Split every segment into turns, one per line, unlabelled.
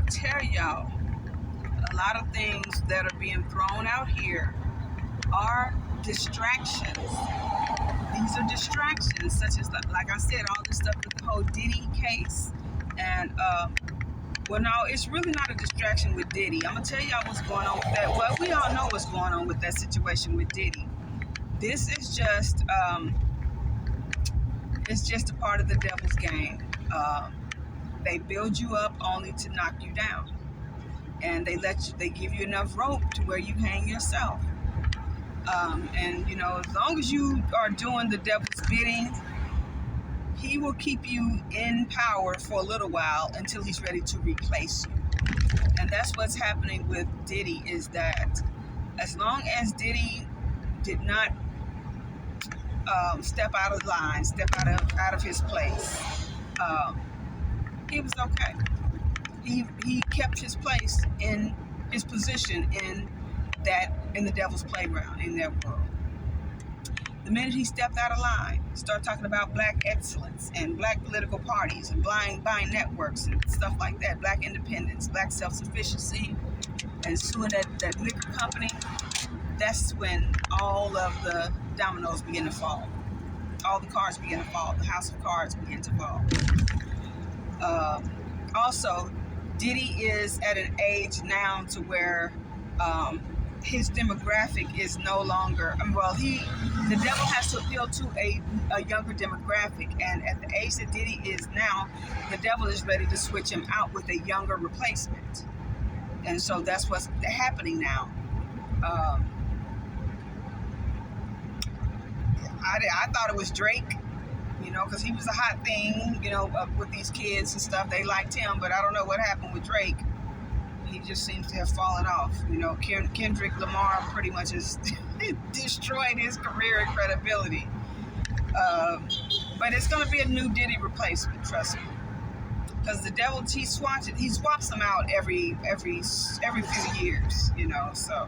going to tell y'all, a lot of things that are being thrown out here are distractions. These are distractions, such as, like I said, all this stuff with the whole Diddy case. And, well, no, it's really not a distraction with Diddy. I'm going to tell y'all what's going on with that. Well, we all know what's going on with that situation with Diddy. This is just, it's just a part of the devil's game. They build you up only to knock you down. And they give you enough rope to where you hang yourself. And, you know, as long as you are doing the devil's bidding, he will keep you in power for a little while until he's ready to replace you. And that's what's happening with Diddy, is that as long as Diddy did not step out of line, step out of his place, he was okay. He kept his place in his position in the devil's playground, in that world. The minute he stepped out of line, started talking about black excellence and black political parties and buying networks and stuff like that, black independence, black self-sufficiency, and suing that liquor company, that's when all of the dominoes begin to fall. All the cards begin to fall. The house of cards begin to fall. Also, Diddy is at an age now to where his demographic is no longer, the devil has to appeal to a younger demographic, and at the age that Diddy is now, the devil is ready to switch him out with a younger replacement. And so that's what's happening now. I thought it was Drake, you know, because he was a hot thing, you know, with these kids and stuff. They liked him, but I don't know what happened with Drake. He just seems to have fallen off. You know, Kendrick Lamar pretty much has destroyed his career and credibility. But it's going to be a new Diddy replacement, trust me. Because the devil, he swaps them out every few years, you know. So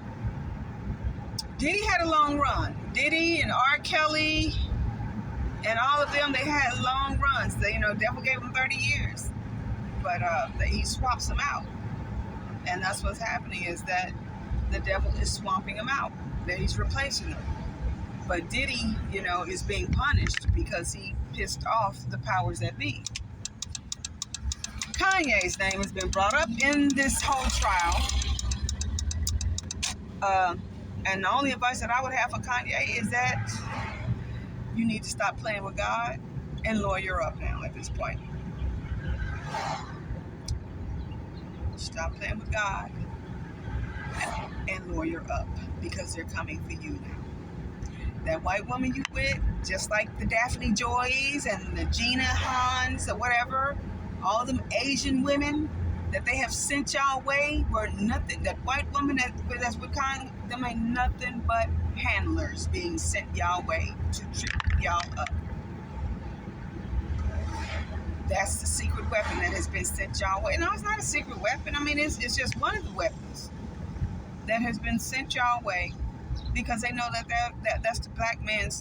Diddy had a long run. Diddy and R. Kelly and all of them, they had long runs. They, you know, devil gave them 30 years. But he swaps them out. And that's what's happening, is that the devil is swamping him out. That he's replacing them. But Diddy, you know, is being punished because he pissed off the powers that be. Kanye's name has been brought up in this whole trial. And the only advice that I would have for Kanye is that you need to stop playing with God and lawyer up now at this point. Stop playing with God and lawyer up, because they're coming for you now. That white woman you with, just like the Daphne Joys and the Gina Hans or whatever, all of them Asian women that they have sent y'all way were nothing. That white woman that's with Kanye, them ain't nothing but handlers being sent y'all way to trip y'all up. That's the secret weapon that has been sent y'all way. No, it's not a secret weapon. I mean, it's just one of the weapons that has been sent y'all way, because they know that's the black man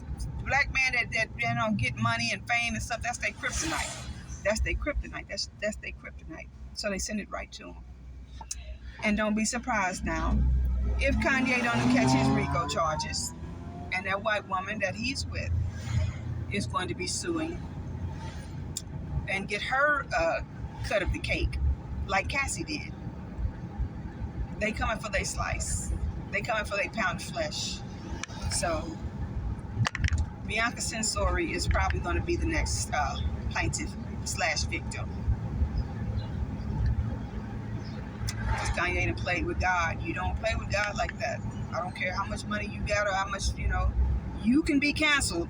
that you know, get money and fame and stuff. That's their kryptonite. That's their kryptonite. That's their kryptonite. So they send it right to them. And don't be surprised now if Kanye don't catch his RICO charges, and that white woman that he's with is going to be suing and get her cut of the cake, like Cassie did. They coming for their slice. They coming for their pound of flesh. So Bianca Censori is probably going to be the next plaintiff/victim. Because Kanye done played with God. You don't play with God like that. I don't care how much money you got or how much, you know, you can be canceled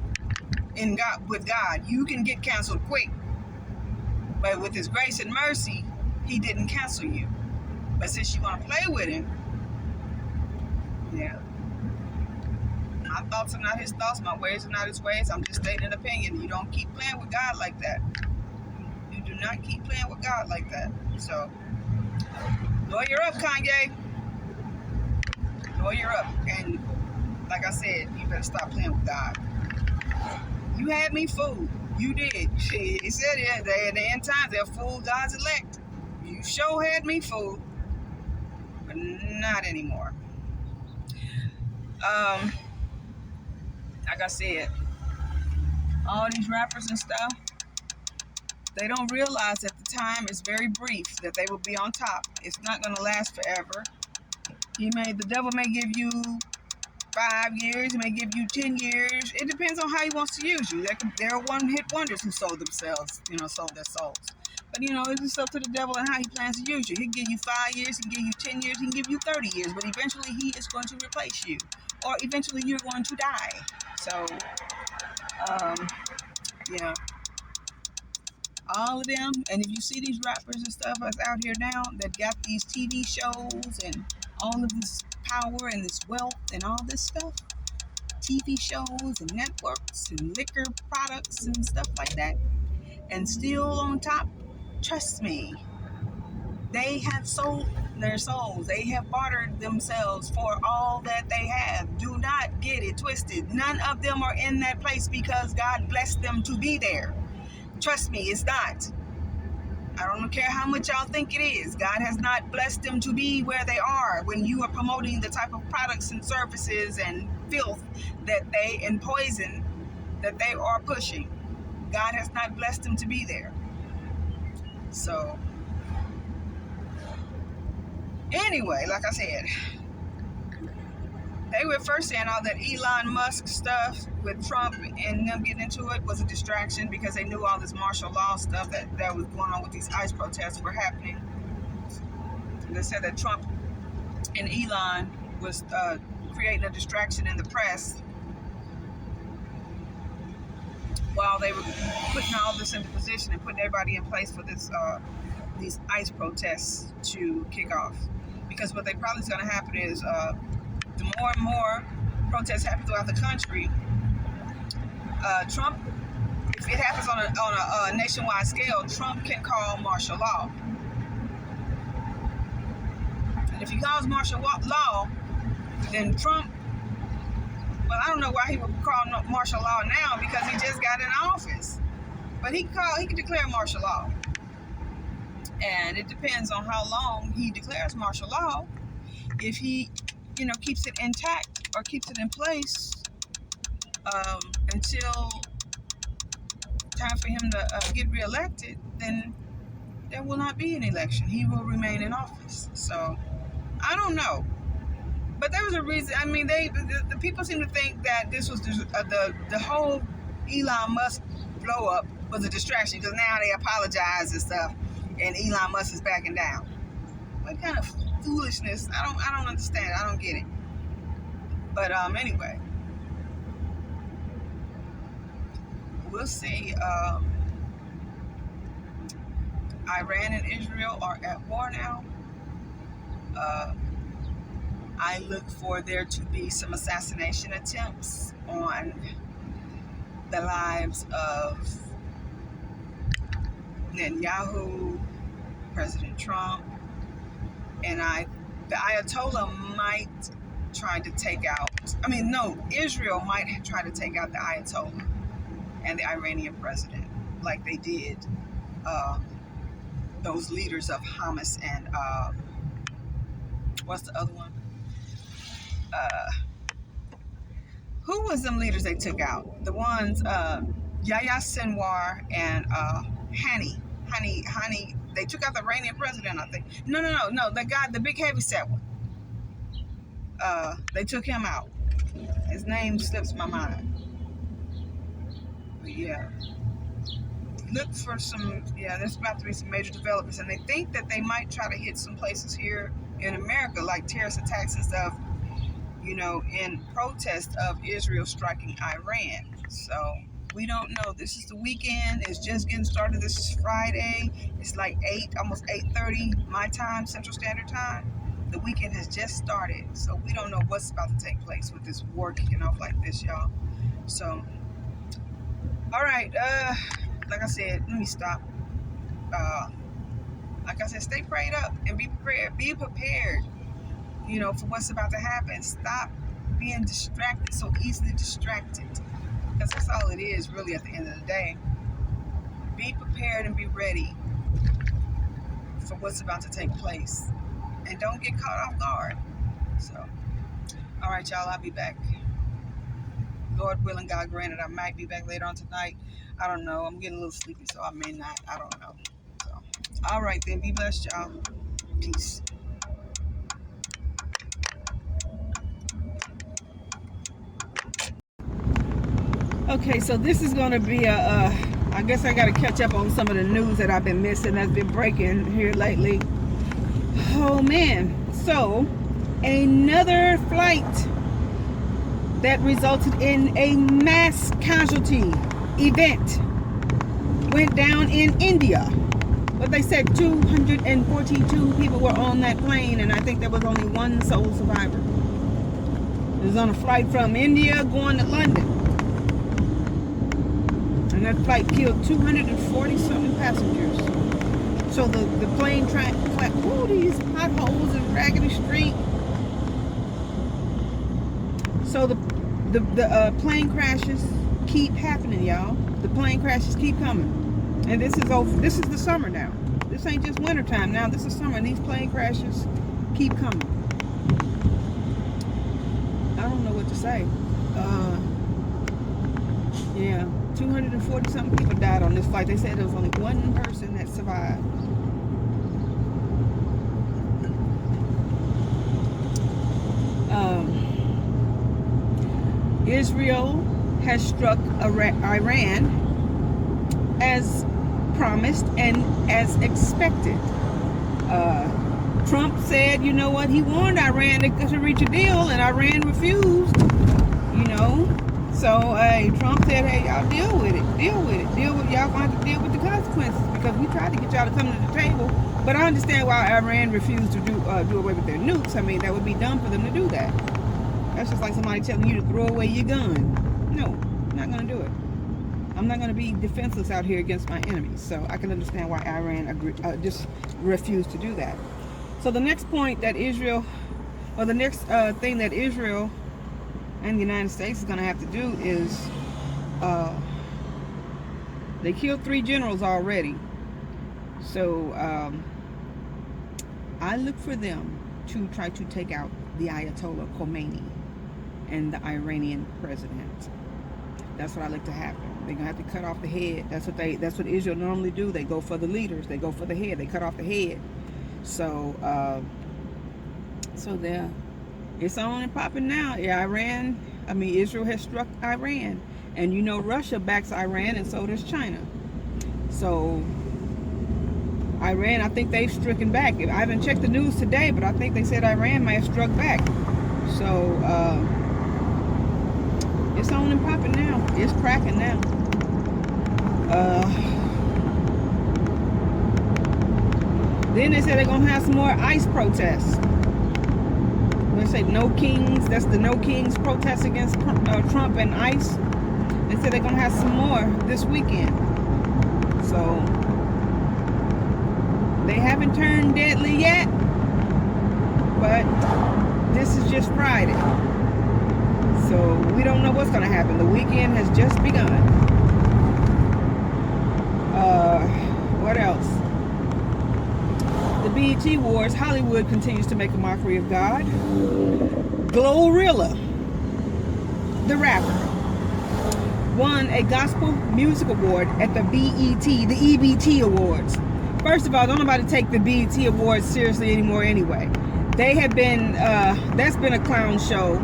with God. You can get canceled quick. But with his grace and mercy, he didn't cancel you. But since you want to play with him, yeah. My thoughts are not his thoughts. My ways are not his ways. I'm just stating an opinion. You don't keep playing with God like that. You do not keep playing with God like that. So, lawyer up, Kanye. Lawyer up. And like I said, you better stop playing with God. You had me fooled. You did. He said it. In the end times, they'll fool God's elect. You sure had me fooled, but not anymore. Like I said, all these rappers and stuff, they don't realize that the time is very brief, that they will be on top. It's not going to last forever. The devil may give you 5 years, he may give you 10 years. It depends on how he wants to use you. There are one-hit wonders who sold themselves, sold their souls. But, it's up to the devil and how he plans to use you. He can give you 5 years, he can give you 10 years, he can give you 30 years, but eventually he is going to replace you. Or eventually you're going to die. So, yeah. All of them, and if you see these rappers and stuff that's out here now that got these TV shows and all of this power and this wealth and all this stuff, TV shows and networks and liquor products and stuff like that, and still on top, trust me, they have sold their souls. They have bartered themselves for all that they have. Do not get it twisted. None of them are in that place because God blessed them to be there. Trust me, it's not. I don't care how much y'all think it is. God has not blessed them to be where they are when you are promoting the type of products and services and filth and poison that they are pushing. God has not blessed them to be there. So, anyway, like I said, they were first saying all that Elon Musk stuff with Trump and them getting into it was a distraction because they knew all this martial law stuff that was going on with these ICE protests were happening. And they said that Trump and Elon was creating a distraction in the press while they were putting all this into position and putting everybody in place for this these ICE protests to kick off. Because what they probably is going to happen is the more and more protests happen throughout the country, Trump, if it happens on a nationwide scale, Trump can call martial law. And if he calls martial law, then Trump, well, I don't know why he would call martial law now because he just got in office. But he can declare martial law. And it depends on how long he declares martial law. If he keeps it intact or keeps it in place until time for him to get reelected, then there will not be an election. He will remain in office. So, I don't know. But there was a reason. I mean, the people seem to think that this was the whole Elon Musk blow up was a distraction because now they apologize and stuff, and Elon Musk is backing down. What kind of foolishness? I don't understand. I don't get it. But anyway, we'll see. Iran and Israel are at war now. I look for there to be some assassination attempts on the lives of Netanyahu, President Trump, and the Ayatollah might try to take out, Israel might try to take out the Ayatollah and the Iranian president like they did those leaders of Hamas and what's the other one? Who was them leaders they took out? The ones Yahya Sinwar and Hani. They took out the Iranian president, I think. No. The guy, the big heavyset one. They took him out. His name slips my mind. But yeah. Look for there's about to be some major developments, and they think that they might try to hit some places here in America, like terrorist attacks and stuff, in protest of Israel striking Iran. So we don't know. This is the weekend. It's just getting started. This is Friday. It's like almost 8:30 my time, Central Standard Time. The weekend has just started, so we don't know what's about to take place with this war kicking off like this, y'all. So, all right. Like I said, let me stop. Like I said, stay prayed up and be prepared. Be prepared, for what's about to happen. Stop being distracted, so easily distracted. Because that's all it is, really, at the end of the day. Be prepared and be ready for what's about to take place. And don't get caught off guard. So, all right, y'all, I'll be back. Lord willing, God granted, I might be back later on tonight. I don't know. I'm getting a little sleepy, so I may not. I don't know. So, all right, then. Be blessed, y'all. Peace. Okay, so this is going to be I guess I got to catch up on some of the news that I've been missing that's been breaking here lately. Oh, man. So, another flight that resulted in a mass casualty event went down in India. But they said 242 people were on that plane, and I think there was only one sole survivor. It was on a flight from India going to London. And that flight killed 240 something passengers. So the plane track, these potholes and raggedy street. So the plane crashes keep happening, y'all. The plane crashes keep coming. And this is over. This is the summer now. This ain't just wintertime now. This is summer, and these plane crashes keep coming. I don't know what to say. Yeah, 240 something people died on this flight. They said there was only one person that survived. Israel has struck Iran as promised and as expected. Trump said, you know what, he warned Iran to reach a deal, and Iran refused, you know. So Trump said, hey, y'all deal with it. Y'all gonna have to deal with the consequences, because we tried to get y'all to come to the table. But I understand why Iran refused to do away with their nukes. I mean, that would be dumb for them to do that. That's just like somebody telling you to throw away your gun. No, I'm not going to do it. I'm not going to be defenseless out here against my enemies. So I can understand why Iran just refused to do that. So the next point that Israel, or the next thing that Israel and the United States is going to have to do is, they killed 3 generals already. So I look for them to try to take out the Ayatollah Khomeini and the Iranian president. That's what I like to happen. They're gonna have to cut off the head. That's what Israel normally do. They go for the leaders. They go for the head. They cut off the head. So there, it's on and popping now. Yeah, Israel has struck Iran, and you know Russia backs Iran, and so does China. So Iran, I think they've stricken back. I haven't checked the news today, but I think they said Iran may have struck back. So it's on and popping now. It's cracking now. Then they said they're gonna have some more ICE protests. They say no kings. That's the no kings protest against Trump and ICE. They said they're gonna have some more this weekend. So they haven't turned deadly yet, but this is just Friday. So we don't know what's going to happen. The weekend has just begun. What else? The BET Awards, Hollywood continues to make a mockery of God. Glorilla, the rapper, won a gospel music award at the the EBT Awards. First of all, don't nobody take the BET Awards seriously anymore anyway. They have been, that's been a clown show,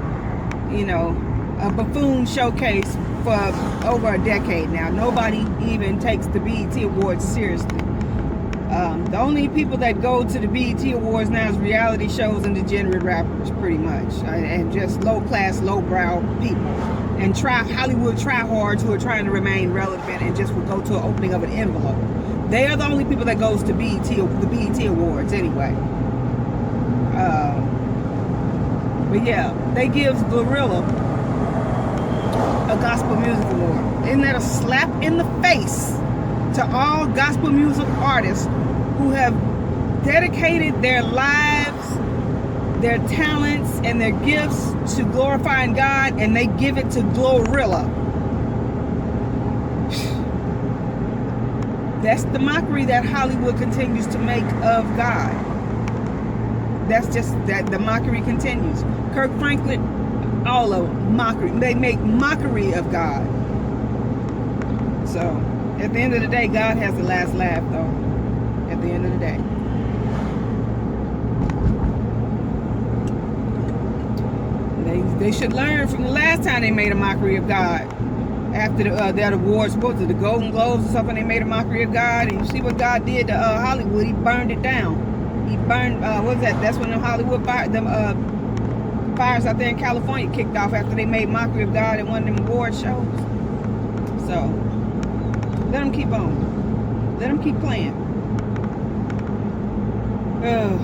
you know, a buffoon showcase for over a decade now. Nobody even takes the BET Awards seriously. The only people that go to the BET Awards now is reality shows and degenerate rappers, pretty much. And just low-class, low-brow people. And Hollywood tryhards who are trying to remain relevant and just will go to an opening of an envelope. They are the only people that goes to the BET Awards anyway. But yeah, they give Glorilla a gospel music award. Isn't that a slap in the face to all gospel music artists who have dedicated their lives, their talents, and their gifts to glorifying God, and they give it to Glorilla? That's the mockery that Hollywood continues to make of God. That's just that the mockery continues. Kirk Franklin, all of them, mockery. They make mockery of God. So, at the end of the day, God has the last laugh, though. At the end of the day. They should learn from the last time they made a mockery of God. After that awards, what was it, the Golden Globes or something, they made a mockery of God. And you see what God did to Hollywood. He burned it down. He burned, what was that? That's when the Hollywood fires out there in California kicked off after they made mockery of God in one of them award shows. So, let them keep on. Let them keep playing.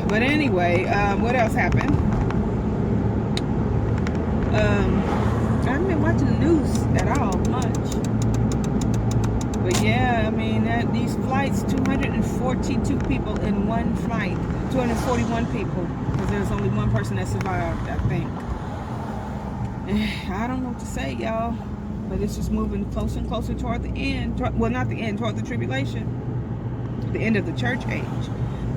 But anyway, what else happened? I haven't been watching the news at all much. But yeah, I mean, these flights, 242 people in one flight. 241 people. Because there's only one person that survived, I think. I don't know what to say, y'all. But it's just moving closer and closer toward the end. Well, not the end, toward the tribulation. The end of the church age.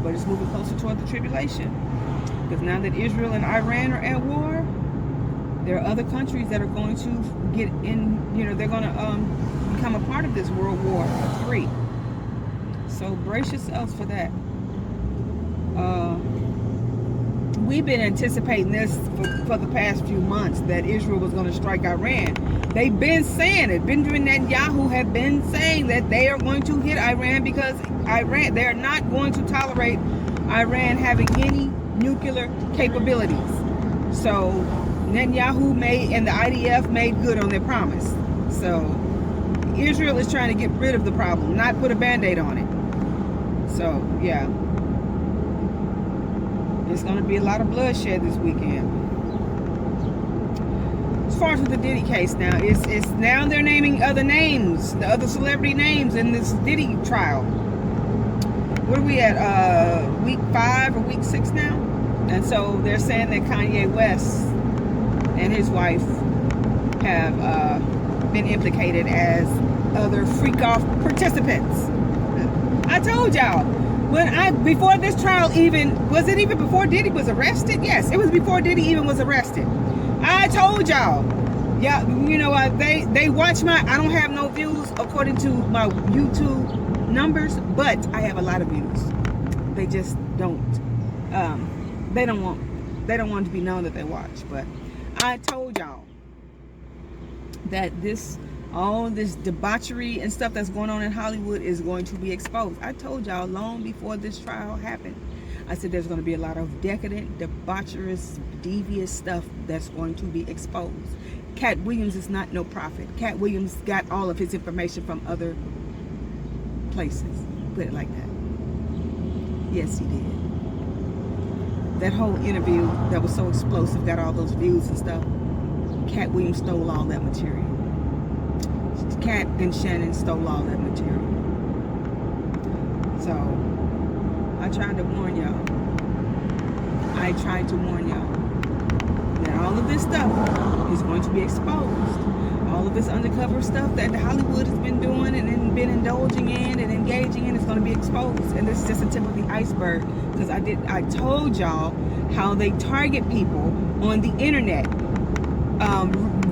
But it's moving closer toward the tribulation. Because now that Israel and Iran are at war, there are other countries that are going to get in, they're going to become a part of this World War III. So brace yourselves for that. We've been anticipating this for the past few months, that Israel was going to strike Iran. They've been saying it. Benjamin Netanyahu have been saying that they are going to hit Iran because they're not going to tolerate Iran having any nuclear capabilities. So Netanyahu and the IDF made good on their promise. So Israel is trying to get rid of the problem, not put a band-aid on it. So yeah, it's going to be a lot of bloodshed this weekend. As far as with the Diddy case now, it's now they're naming other names, the other celebrity names in this Diddy trial. What are we at? Week 5 or week 6 now? And so they're saying that Kanye West and his wife have been implicated as other freak-off participants. I told y'all, before this trial was it even before Diddy was arrested? Yes, it was before Diddy even was arrested. I told y'all. Yeah, they watch I don't have no views according to my YouTube numbers, but I have a lot of views. They just don't, they don't want to be known that they watch, but I told y'all that all this debauchery and stuff that's going on in Hollywood is going to be exposed. I told y'all long before this trial happened. I said there's going to be a lot of decadent, debaucherous, devious stuff that's going to be exposed. Cat Williams is not no prophet. Cat Williams got all of his information from other places. Put it like that. Yes, he did. That whole interview that was so explosive, got all those views and stuff. Cat Williams stole all that material. Cat and Shannon stole all that material. So, I tried to warn y'all. That all of this stuff is going to be exposed. All of this undercover stuff that Hollywood has been doing and been indulging in and engaging in is going to be exposed. And this is just the tip of the iceberg. Because I told y'all how they target people on the internet.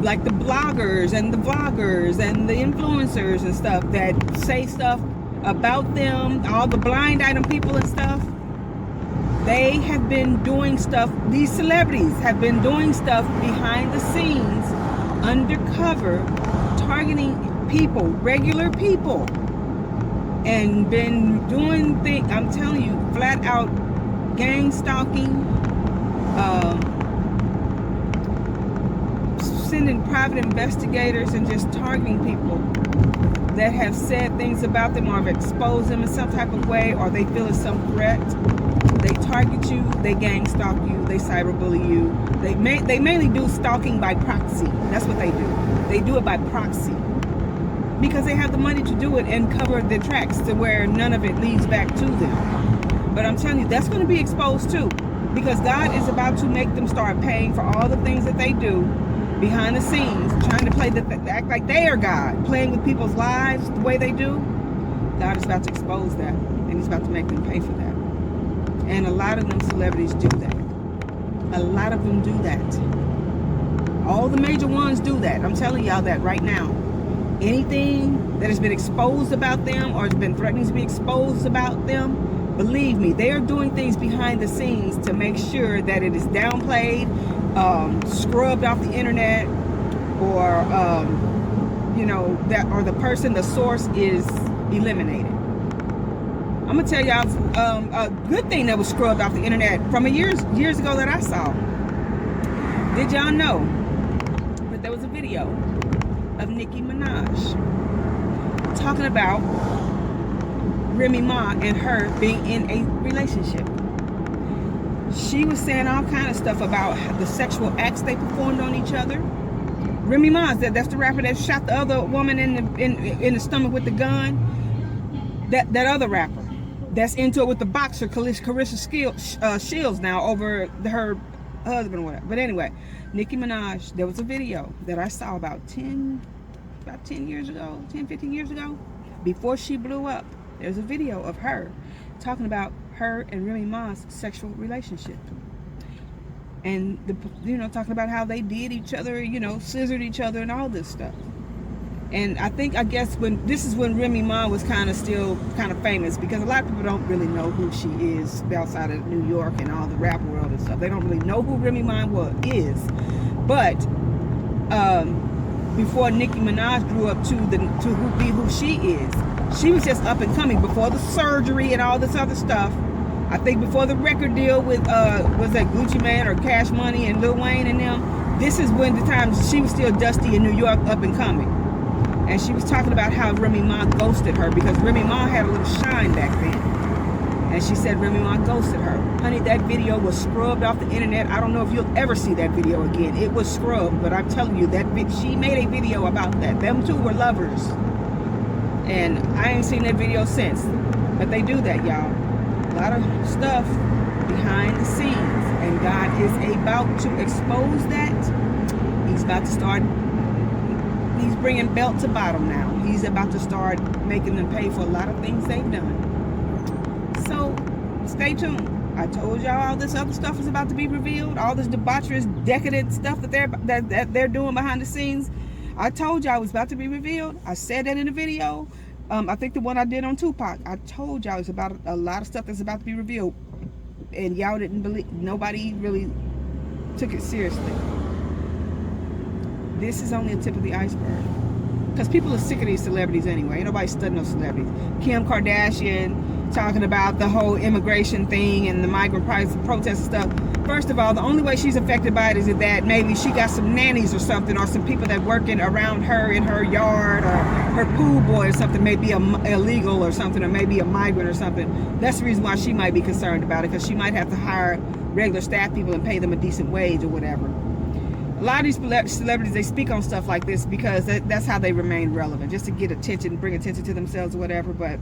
Like the bloggers and the vloggers and the influencers and stuff that say stuff about them, all the blind item people and stuff. They have been doing stuff, these celebrities have been doing stuff behind the scenes, undercover, targeting people, regular people, and been doing things, I'm telling you, flat out gang stalking, sending private investigators and just targeting people that have said things about them or have exposed them in some type of way, or they feel it's some threat. They target you, they gang stalk you, they cyberbully you. They mainly do stalking by proxy. That's what they do. They do it by proxy because they have the money to do it and cover the tracks to where none of it leads back to them. But I'm telling you, that's going to be exposed too, because God is about to make them start paying for all the things that they do behind the scenes, trying to act like they are God, playing with people's lives the way they do. God is about to expose that, and He's about to make them pay for that. And a lot of them celebrities do that. A lot of them do that. All the major ones do that. I'm telling y'all that right now. Anything that has been exposed about them or has been threatening to be exposed about them, believe me, they are doing things behind the scenes to make sure that it is downplayed, scrubbed off the internet, or that, or the person, the source is eliminated. I'm gonna tell y'all a good thing that was scrubbed off the internet from years ago that I saw. Did y'all know that there was a video of Nicki Minaj talking about Remy Ma and her being in a relationship? She was saying all kind of stuff about the sexual acts they performed on each other. Remy Ma, that's the rapper that shot the other woman in the stomach with the gun. That other rapper that's into it with the boxer Carissa Shields now over her husband or whatever. But anyway, Nicki Minaj, there was a video that I saw about 10 years ago, 10, 15 years ago, before she blew up. There's a video of her talking about her and Remy Ma's sexual relationship. And, talking about how they did each other, scissored each other and all this stuff. And I guess this is when Remy Ma was still kind of famous, because a lot of people don't really know who she is outside of New York and all the rap world and stuff. They don't really know who Remy Ma is. But before Nicki Minaj grew up to be who she is, she was just up and coming before the surgery and all this other stuff. I think before the record deal with was that Gucci Mane or Cash Money and Lil Wayne and them. This is when the time she was still dusty in New York, up and coming. And she was talking about how Remy Ma ghosted her, because Remy Ma had a little shine back then. And she said Remy Ma ghosted her. Honey, that video was scrubbed off the internet. I don't know if you'll ever see that video again. It was scrubbed, but I'm telling you, she made a video about that. Them two were lovers. And I ain't seen that video since. But they do that, y'all. A lot of stuff behind the scenes. And God is about to expose that. He's about to start... He's bringing belt to bottom now. He's about to start making them pay for a lot of things they've done. So, stay tuned. I told y'all all this other stuff is about to be revealed. All this debaucherous, decadent stuff that they're doing behind the scenes. I told y'all it was about to be revealed. I said that in the video. I think the one I did on Tupac. I told y'all it's about a lot of stuff that's about to be revealed. And y'all didn't believe, nobody really took it seriously. This is only a tip of the iceberg. Because people are sick of these celebrities anyway. Ain't nobody studying no celebrities. Kim Kardashian talking about the whole immigration thing and the migrant protest and stuff. First of all, the only way she's affected by it is that maybe she got some nannies or something, or some people that working around her in her yard, or her pool boy or something may be illegal or something, or maybe a migrant or something. That's the reason why she might be concerned about it, because she might have to hire regular staff people and pay them a decent wage or whatever. A lot of these celebrities, they speak on stuff like this because that's how they remain relevant, just to get attention, bring attention to themselves or whatever. But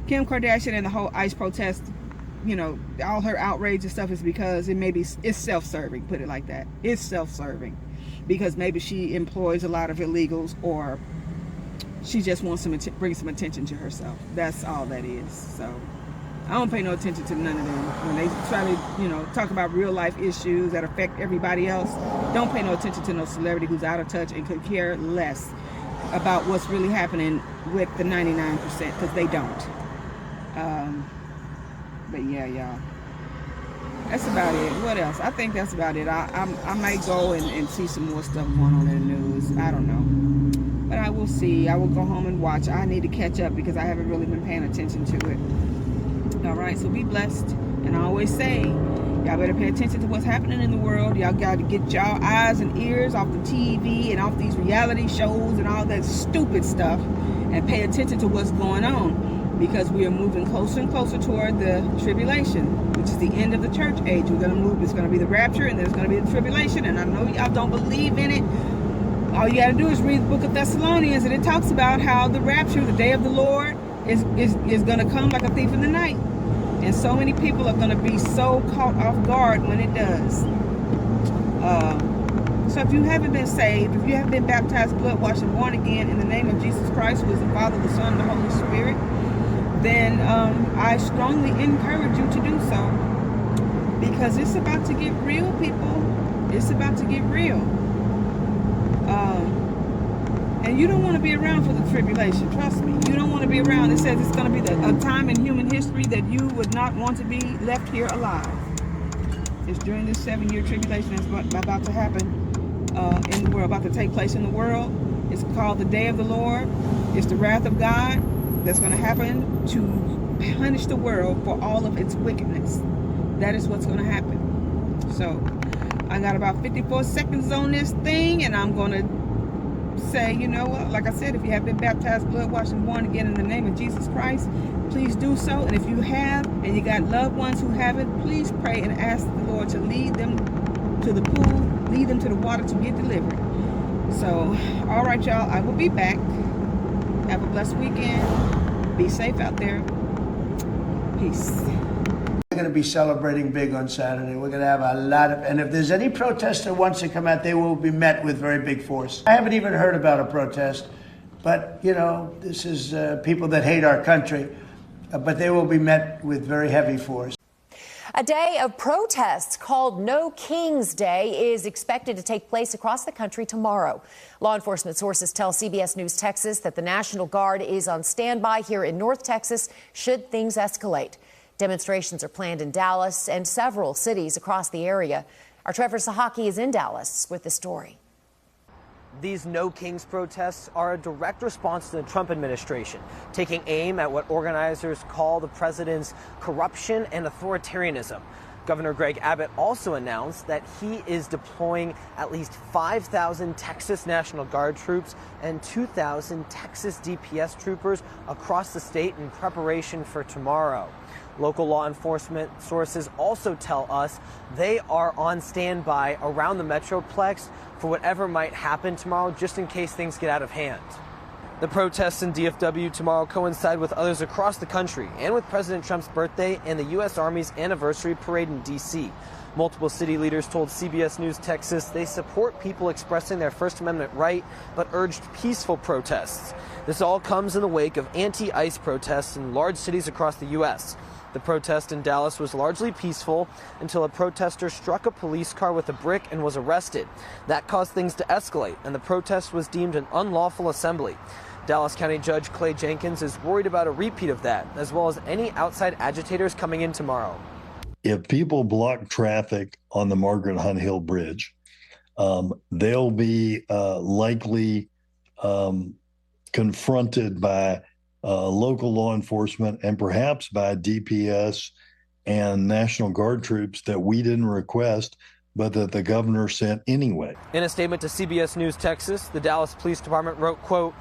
Kim Kardashian and the whole ICE protest, all her outrage and stuff is because it's self-serving, put it like that. It's self-serving because maybe she employs a lot of illegals, or she just wants to bring some attention to herself. That's all that is. So I don't pay no attention to none of them. When they try to, talk about real life issues that affect everybody else, don't pay no attention to no celebrity who's out of touch and could care less about what's really happening with the 99%, because they don't. But yeah, y'all. That's about it. What else? I think that's about it. I might go and see some more stuff going on in the news. I don't know. But I will see. I will go home and watch. I need to catch up because I haven't really been paying attention to it. All right, so be blessed. And I always say, y'all better pay attention to what's happening in the world. Y'all got to get y'all eyes and ears off the TV and off these reality shows and all that stupid stuff, and pay attention to what's going on, because we are moving closer and closer toward the tribulation, which is the end of the church age. We're going to move. It's going to be the rapture, and there's going to be the tribulation. And I know y'all don't believe in it. All you got to do is read the book of Thessalonians, and it talks about how the rapture, the day of the Lord, is going to come like a thief in the night. And so many people are going to be so caught off guard when it does. So if you haven't been saved, if you haven't been baptized, blood washed, and born again in the name of Jesus Christ, who is the Father, the Son, and the Holy Spirit, then I strongly encourage you to do so, because it's about to get real, people. It's about to get real. And you don't want to be around for the tribulation. Trust me. You don't want to be around. It says it's going to be a time in human history that you would not want to be left here alive. It's during this 7-year tribulation that's about to happen in the world, about to take place in the world. It's called the Day of the Lord. It's the wrath of God that's going to happen to punish the world for all of its wickedness. That is what's going to happen. So I got about 54 seconds on this thing, and I'm going to say, you know what, like I said, if you have been baptized, blood washed, and born again in the name of Jesus Christ, please do so. And if you have, and you got loved ones who haven't, please pray and ask the Lord to lead them to the pool, lead them to the water to get delivered. So, all right, y'all, I will be back. Have a blessed weekend. Be safe out there. Peace.
We're going to be celebrating big on Saturday. We're going to have a lot of, and if there's any protest that wants to come out, they will be met with very big force. I haven't even heard about a protest, but, you know, this is people that hate our country, but they will be met with very heavy force.
A day of protests called No King's Day is expected to take place across the country tomorrow. Law enforcement sources tell CBS News Texas that the National Guard is on standby here in North Texas should things escalate. Demonstrations are planned in Dallas and several cities across the area. Our Trevor Sahaki is in Dallas with the story.
These No Kings protests are a direct response to the Trump administration, taking aim at what organizers call the president's corruption and authoritarianism. Governor Greg Abbott also announced that he is deploying at least 5,000 Texas National Guard troops and 2,000 Texas DPS troopers across the state in preparation for tomorrow. Local law enforcement sources also tell us they are on standby around the Metroplex for whatever might happen tomorrow, just in case things get out of hand. The protests in DFW tomorrow coincide with others across the country and with President Trump's birthday and the U.S. Army's anniversary parade in D.C. Multiple city leaders told CBS News Texas they support people expressing their First Amendment right, but urged peaceful protests. This all comes in the wake of anti-ICE protests in large cities across the U.S. The protest in Dallas was largely peaceful until a protester struck a police car with a brick and was arrested. That caused things to escalate, and the protest was deemed an unlawful assembly. Dallas County Judge Clay Jenkins is worried about a repeat of that, as well as any outside agitators coming in tomorrow.
If people block traffic on the Margaret Hunt Hill Bridge, they'll be likely confronted by local law enforcement and perhaps by DPS and National Guard troops that we didn't request, but that the governor sent anyway.
In a statement to CBS News Texas, the Dallas Police Department wrote, quote,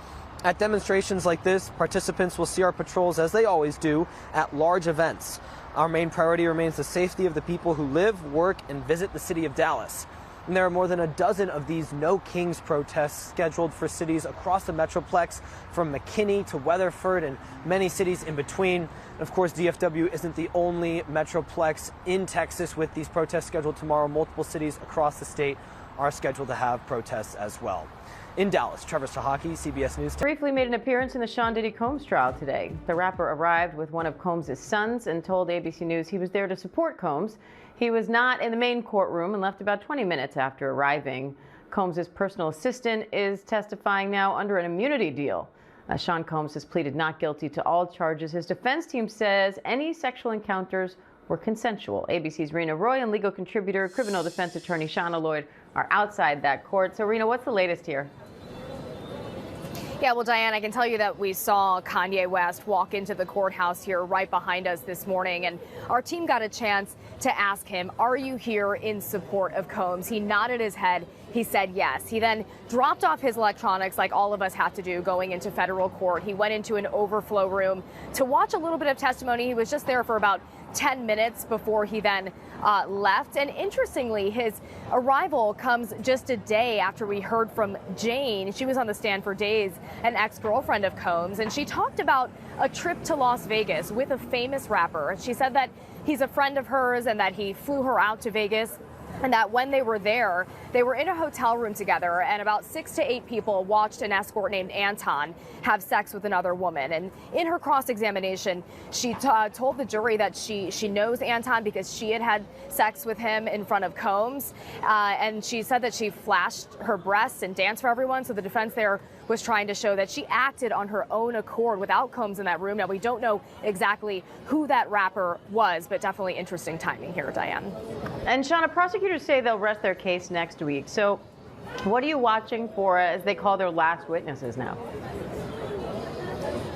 "At demonstrations like this, participants will see our patrols as they always do at large events. Our main priority remains the safety of the people who live, work, and visit the city of Dallas." And there are more than a dozen of these No Kings protests scheduled for cities across the Metroplex, from McKinney to Weatherford and many cities in between. And of course, DFW isn't the only Metroplex in Texas with these protests scheduled tomorrow. Multiple cities across the state are scheduled to have protests as well. In Dallas, Trevor Sahaki, CBS News.
Briefly made an appearance in the Sean Diddy Combs trial today. The rapper arrived with one of Combs' sons and told ABC News he was there to support Combs. He was not in the main courtroom and left about 20 minutes after arriving. Combs' personal assistant is testifying now under an immunity deal. Sean Combs has pleaded not guilty to all charges. His defense team says any sexual encounters were consensual. ABC's Rena Roy and legal contributor, criminal defense attorney Shauna Lloyd are outside that court. So, Rena, what's the latest here?
Yeah, well, Diane, I can tell you that we saw Kanye West walk into the courthouse here right behind us this morning, and our team got a chance to ask him, are you here in support of Combs? He nodded his head. He said yes. He then dropped off his electronics like all of us have to do going into federal court. He went into an overflow room to watch a little bit of testimony. He was just there for about 10 minutes before he then left. And interestingly, his arrival comes just a day after we heard from Jane. She was on the stand for days, an ex-girlfriend of Combs, and she talked about a trip to Las Vegas with a famous rapper. She said that he's a friend of hers and that he flew her out to Vegas and that when they were there, they were in a hotel room together, and about 6 to 8 people watched an escort named Anton have sex with another woman. And in her cross-examination, she told the jury that she knows Anton because she had sex with him in front of Combs, and she said that she flashed her breasts and danced for everyone. So the defense there was trying to show that she acted on her own accord without Combs in that room. Now, we don't know exactly who that rapper was, but definitely interesting timing here, Diane.
And Shauna, prosecutors say they'll rest their case next week. So what are you watching for as they call their last witnesses now?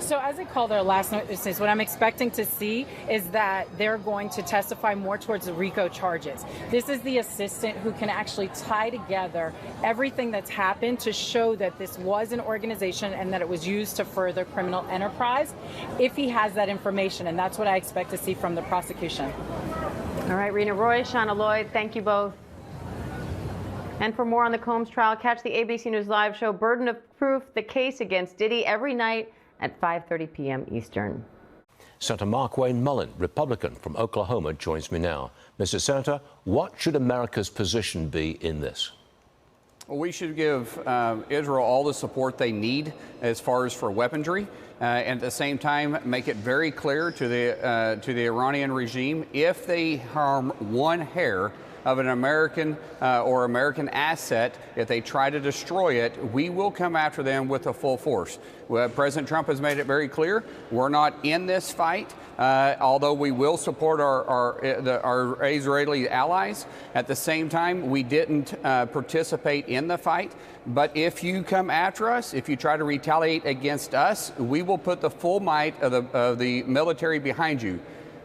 So as they call their last witnesses, what I'm expecting to see is that they're going to testify more towards the RICO charges. This is the assistant who can actually tie together everything that's happened to show that this was an organization and that it was used to further criminal enterprise, if he has that information. And that's what I expect to see from the prosecution.
All right, Rena Roy, Shauna Lloyd, thank you both. And for more on the Combs trial, catch the ABC News Live show Burden of Proof, the case against Diddy, every night at 5:30 p.m. Eastern.
Senator Markwayne Mullin, Republican from Oklahoma, joins me now. Mr. Senator, what should America's position be in this?
Well, we should give Israel all the support they need as far as for weaponry, and at the same time make it very clear to the Iranian regime, if they harm one hair of an American or American asset, if they try to destroy it, we will come after them with a full force. President Trump has made it very clear we're not in this fight, although we will support our Israeli allies. At the same time, we didn't participate in the fight. But if you come after us, if you try to retaliate against us, we will put the full might of the military behind you.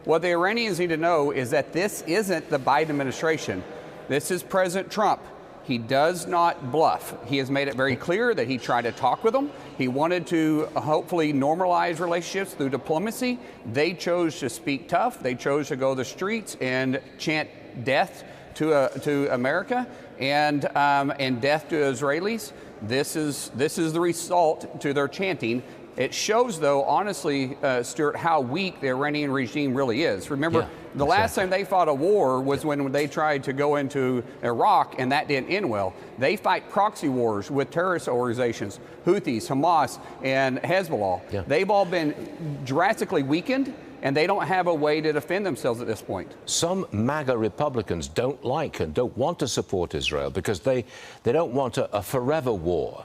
What the Iranians need to know is that this isn't the Biden administration. This is President Trump. He does not bluff. He has made it very clear that he tried to talk with them. He wanted to hopefully normalize relationships through diplomacy. They chose to speak tough. They chose to go to the streets and chant death to America and death to Israelis. This is the result to their chanting. It shows, though, honestly, Stuart, how weak the Iranian regime really is. Remember, the last time they fought a war was when they tried to go into Iraq, and that didn't end well. They fight proxy wars with terrorist organizations, Houthis, Hamas, and Hezbollah. Yeah. They've all been drastically weakened, and they don't have a way to defend themselves at this point.
Some MAGA Republicans don't like and don't want to support Israel because they don't want a forever war.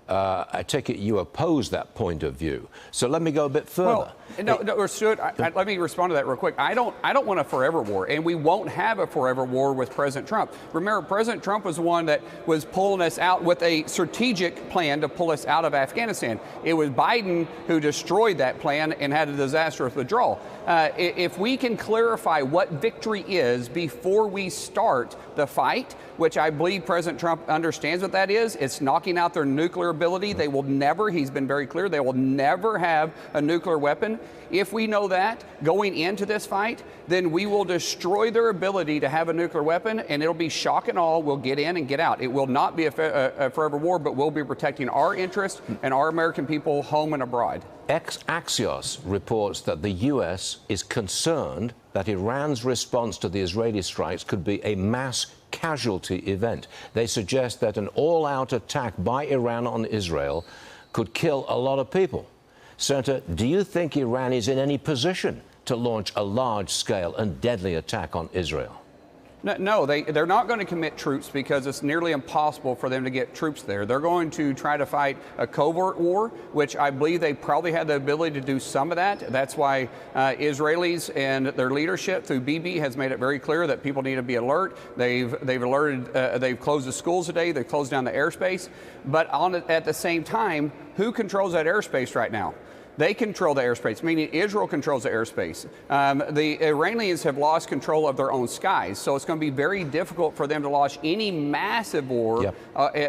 I take it you oppose that point of view. So let me go a bit further.
Well, no, Stuart, let me respond to that real quick. I don't want a forever war, and we won't have a forever war with President Trump. Remember, President Trump was the one that was pulling us out with a strategic plan to pull us out of Afghanistan. It was Biden who destroyed that plan and had a disastrous withdrawal. If we can clarify what victory is before we start the fight, which I believe President Trump understands what that is, it's knocking out their nuclear ability. They will never, he's been very clear, they will never have a nuclear weapon. If we know that going into this fight, then we will destroy their ability to have a nuclear weapon, and it'll be shock and awe. We'll get in and get out. It will not be a forever war, but we'll be protecting our interests and our American people home and abroad.
Axios reports that the U.S. is concerned that Iran's response to the Israeli strikes could be a mass casualty event. They suggest that an all-out attack by Iran on Israel could kill a lot of people. Senator, do you think Iran is in any position to launch a large-scale and deadly attack on Israel?
No, they're not going to commit troops because it's nearly impossible for them to get troops there. They're going to try to fight a covert war, which I believe they probably had the ability to do some of that. That's why Israelis and their leadership through Bibi has made it very clear that people need to be alert. They've alerted. They've closed the schools today. They've closed down the airspace. But at the same time, who controls that airspace right now? They control the airspace, meaning Israel controls the airspace. The Iranians have lost control of their own skies, so it's going to be very difficult for them to launch any massive war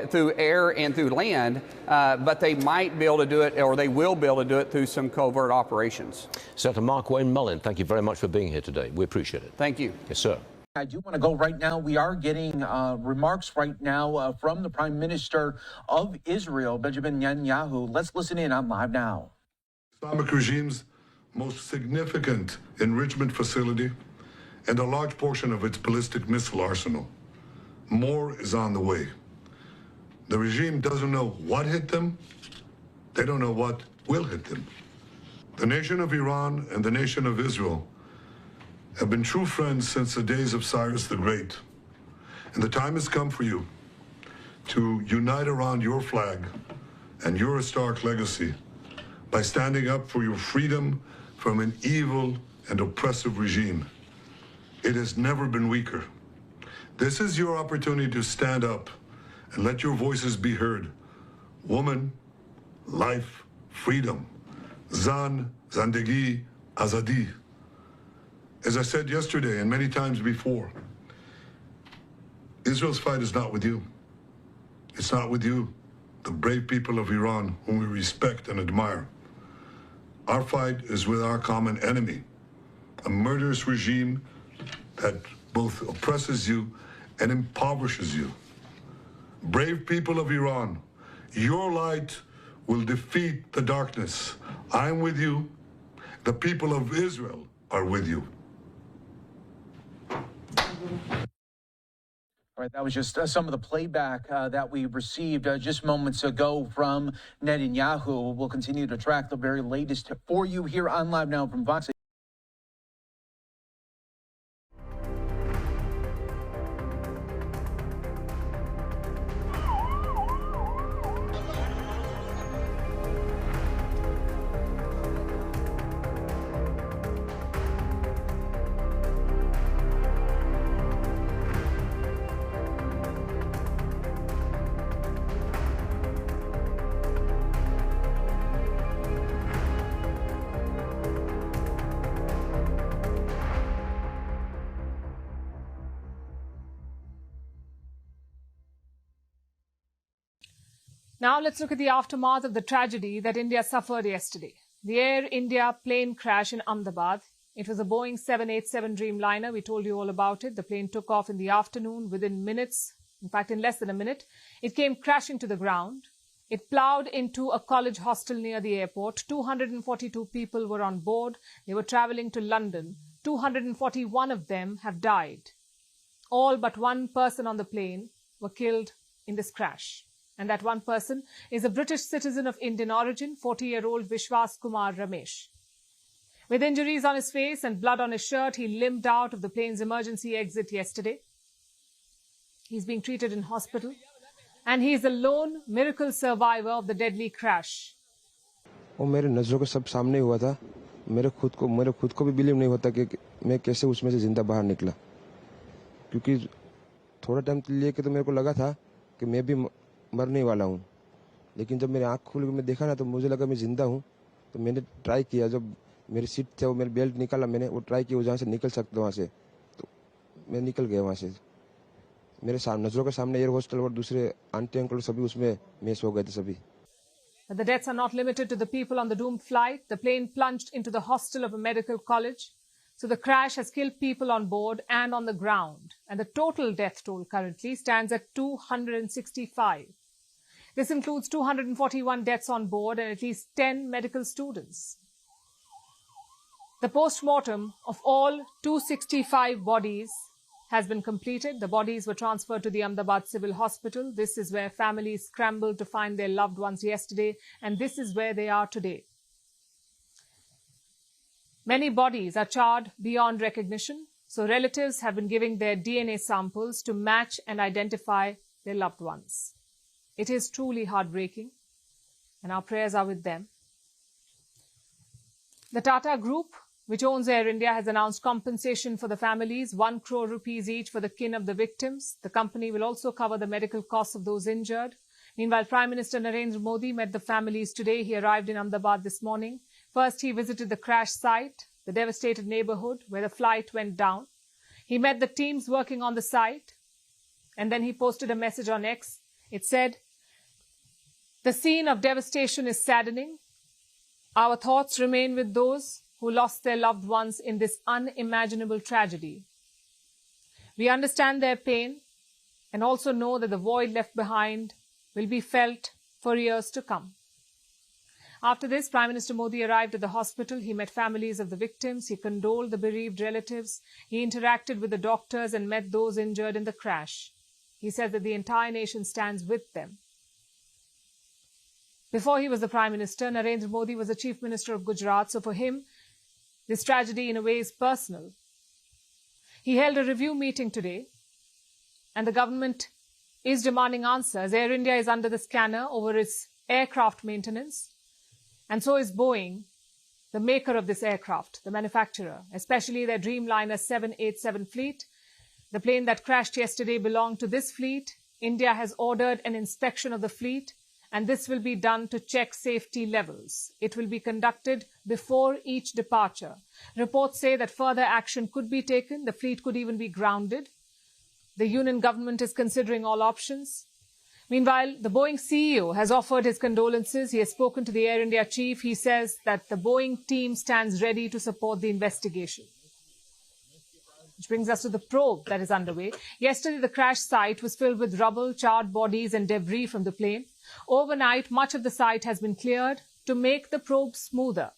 through air and through land, but they might be able to do it, or they will be able to do it through some covert operations.
Senator Markwayne Mullin, thank you very much for being here today. We appreciate it.
Thank you.
Yes, sir.
I do want to go right now. We are getting remarks right now from the Prime Minister of Israel, Benjamin Netanyahu. Let's listen in on Live Now.
Islamic regime's most significant enrichment facility and a large portion of its ballistic missile arsenal More is on the way. The regime doesn't know what hit them. They don't know what will hit them. The nation of Iran and the nation of Israel have been true friends since the days of Cyrus the Great. And the time has come for you to unite around your flag and your historic legacy by standing up for your freedom from an evil and oppressive regime. It has never been weaker. This is your opportunity to stand up and let your voices be heard. Woman, life, freedom. Zan, Zandegi, Azadi. As I said yesterday and many times before, Israel's fight is not with you. It's not with you, the brave people of Iran, whom we respect and admire. Our fight is with our common enemy, a murderous regime that both oppresses you and impoverishes you. Brave people of Iran, your light will defeat the darkness. I am with you. The people of Israel are with you.
All right, that was just some of the playback that we received just moments ago from Netanyahu. We'll continue to track the very latest for you here on Live Now from Vox.
Now let's look at the aftermath of the tragedy that India suffered yesterday. The Air India plane crash in Ahmedabad. It was a Boeing 787 Dreamliner. We told you all about it. The plane took off in the afternoon. Within minutes, in fact, in less than a minute, it came crashing to the ground. It plowed into a college hostel near the airport. 242 people were on board. They were traveling to London. 241 of them have died. All but one person on the plane were killed in this crash. And that one person is a British citizen of Indian origin, 40-year-old Vishwas Kumar Ramesh. With injuries on his face and blood on his shirt, he limped out of the plane's emergency exit yesterday. He's being treated in hospital. And he is the lone miracle survivor of the deadly crash.
वो मेरे नज़रों के सब सामने हुआ था. मेरे खुद को भी बिलीव नहीं होता कि मैं कैसे उसमें से जिंदा बाहर निकला. क्योंकि थोड़ा टाइम लिए कि तो मेरे को लगा था कि मैं भी मरने वाला हूँ. लेकिन जब मेरी आँख खुल के मैं देखा ना तो मुझे लगा मैं जिंदा हूँ. तो मैंने ट्राई किया, जब मेरी सीट थे वो मेरी बेल्ट निकाला, मैंने वो ट्राई किया जहाँ से निकल सकता वहाँ से, तो मैं निकल गया वहाँ से. मेरे नजरों के सामने एयर होस्टल और दूसरे आंटी अंकल सभी उसमें मैच हो गए थे सभी.
But the deaths are not limited to the people on the doomed flight. The plane plunged into the hostel of a medical college. So the crash has killed people on board and on the ground. And the total death toll currently stands at 265. This includes 241 deaths on board and at least 10 medical students. The post-mortem of all 265 bodies has been completed. The bodies were transferred to the Ahmedabad Civil Hospital. This is where families scrambled to find their loved ones yesterday, and this is where they are today. Many bodies are charred beyond recognition, so relatives have been giving their DNA samples to match and identify their loved ones. It is truly heartbreaking, and our prayers are with them. The Tata Group, which owns Air India, has announced compensation for the families, 1 crore rupees each for the kin of the victims. The company will also cover the medical costs of those injured. Meanwhile, Prime Minister Narendra Modi met the families today. He arrived in Ahmedabad this morning. First, he visited the crash site, the devastated neighborhood where the flight went down. He met the teams working on the site, and then he posted a message on X. It said, "The scene of devastation is saddening. Our thoughts remain with those who lost their loved ones in this unimaginable tragedy. We understand their pain and also know that the void left behind will be felt for years to come." After this, Prime Minister Modi arrived at the hospital. He met families of the victims. He condoled the bereaved relatives. He interacted with the doctors and met those injured in the crash. He says that the entire nation stands with them. Before he was the Prime Minister, Narendra Modi was the Chief Minister of Gujarat, so for him, this tragedy in a way is personal. He held a review meeting today, and the government is demanding answers. Air India is under the scanner over its aircraft maintenance, and so is Boeing, the maker of this aircraft, the manufacturer, especially their Dreamliner 787 fleet. The plane that crashed yesterday belonged to this fleet. India has ordered an inspection of the fleet, and this will be done to check safety levels. It will be conducted before each departure. Reports say that further action could be taken. The fleet could even be grounded. The union government is considering all options. Meanwhile, the Boeing CEO has offered his condolences. He has spoken to the Air India chief. He says that the Boeing team stands ready to support the investigation. Which brings us to the probe that is underway. Yesterday, the crash site was filled with rubble, charred bodies and debris from the plane. Overnight, much of the site has been cleared to make the probe smoother.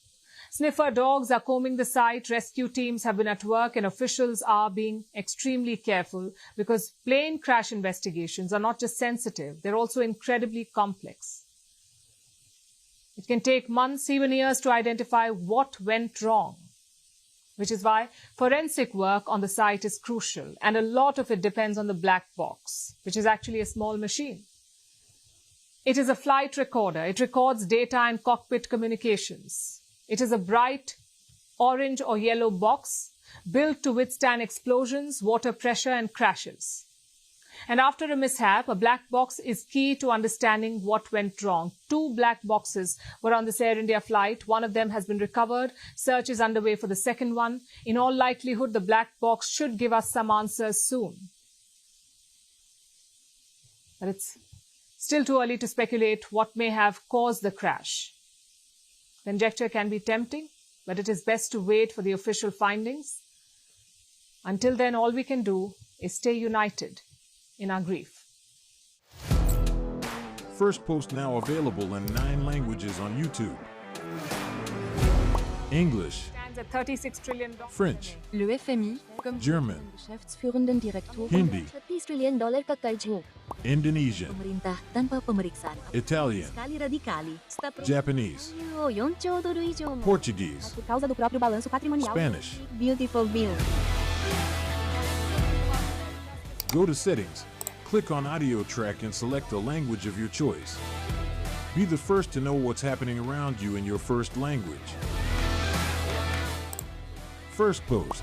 Sniffer dogs are combing the site, rescue teams have been at work, and officials are being extremely careful because plane crash investigations are not just sensitive, they're also incredibly complex. It can take months, even years, to identify what went wrong, which is why forensic work on the site is crucial, and a lot of it depends on the black box, which is actually a small machine. It is a flight recorder. It records data and cockpit communications. It is a bright orange or yellow box built to withstand explosions, water pressure, and crashes. And after a mishap, a black box is key to understanding what went wrong. 2 black boxes were on this Air India flight. One of them has been recovered. Search is underway for the second one. In all likelihood, the black box should give us some answers soon. But it's still too early to speculate what may have caused the crash. Conjecture can be tempting, but it is best to wait for the official findings. Until then, all we can do is stay united in our grief.
First Post now available in 9 languages on YouTube. English,
Stands at $36 trillion.
French,
Le FMI, comme
German,
Geschäftsführenden Direktor,
Hindi,
$30 trillion ka karjo.
Indonesian,
Pemerintah tanpa pemeriksaan.
Italian,
Sekali radikali.
Japanese,
4 兆ドル以上も
Portuguese,
por causa do próprio balanço patrimonial.
Spanish.
Beautiful bill.
Go to Settings, click on Audio Track and select a language of your choice. Be the first to know what's happening around you in your first language. First Post.